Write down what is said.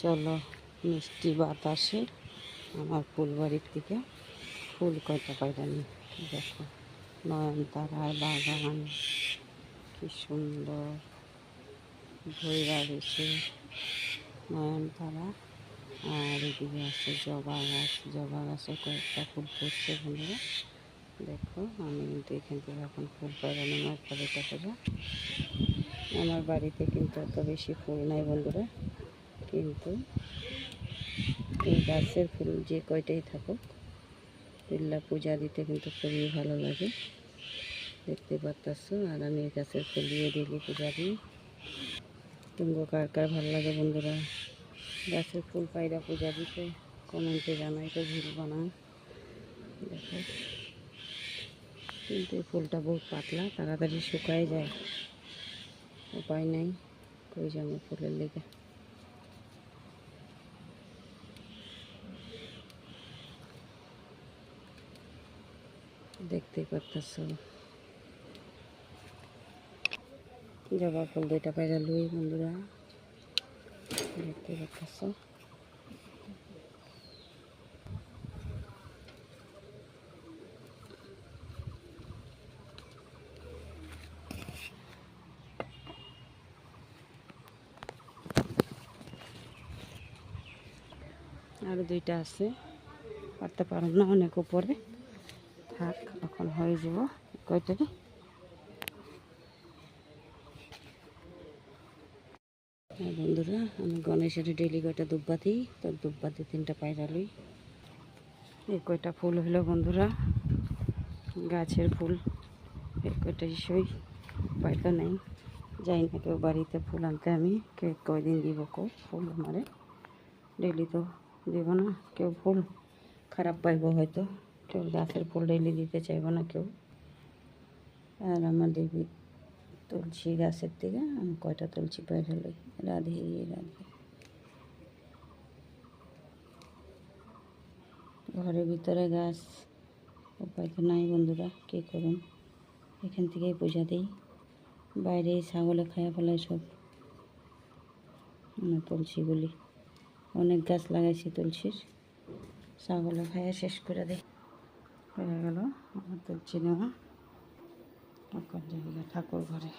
চলো মিষ্টি বাতাসে আমার ফুলবাড়ির থেকে ফুল কয়টা পায়রা নি। দেখো নয়নতারার বাগান কি সুন্দর ভৈরা রয়েছে নয়নতারা। আর এদিকে আছে জবা গাছ, জবা গাছে কয়েকটা ফুল ফুটছে বন্ধুরা। দেখো আমি কিন্তু এখান থেকে এখন ফুল পায়রা নিয়ে একটা দুটা করে। আমার বাড়িতে কিন্তু অত বেশি ফুল নাই বন্ধুরা, কিন্তু এই গাছের ফুল যে কয়টাই থাকুক এগুলা পূজা দিতে কিন্তু খুবই ভালো লাগে, দেখতে পাচ্ছ। আর আমি এই গাছের ফুল দিয়ে ডেলি পূজা দিই। তুমগো কার কার ভালো লাগে বন্ধুরা গাছের ফুল পায়রা পূজা দিতে? কমেন্টে জানাই তো ভুলবো না। দেখো কিন্তু এই ফুলটা বহুত পাতলা, তাড়াতাড়ি শুকায় যায়, উপায় নাই, কই যাবো ফুলের লেগে। দেখতে পাচ্ছ জবা ফুল দুইটা পায়রা লুই বন্ধুরা, দেখতে পাচ্ছ। আর দুইটা আছে, পারতে পারব না, অনেক উপরে থাক, এখন হয়ে যাব কয়টারে। বন্ধুরা আমি গণেশের ডেলি কয়টা দুব্বাতি, তো দুব্বাতি 3টা পায়রা লই। এই কয়টা ফুল হলো বন্ধুরা গাছের ফুল, এই কয়টা সই পাইতো নাই, যাই না কেউ বাড়িতে ফুল আনতে, আমি কে কয়দিন দিব কো ফুল আমারে, ডেলি তো দেব না কেউ, ফুল খারাপ পাইব হয়তো, কেউ গাছের ফুল ডেলি দিতে চাইব না কেউ। আর আমার দেবী তুলসী গাছের থেকে আমি কয়টা তুলসী পায়রা লই, রাধে রাধে। ঘরের ভিতরে গাছ, উপায় তো নাই বন্ধুরা, কী করুন, এখান থেকেই পূজা দিই। বাইরে ছাগলে খাইয়া ফেলায় সব তুলসীগুলি, অনেক গাছ লাগাইছি তুলসীর, ছাগলে খাইয়া শেষ করে দেয়। হয়ে গেল আমার তুলসী নেওয়া, এখন যাই ঠাকুর ঘরে।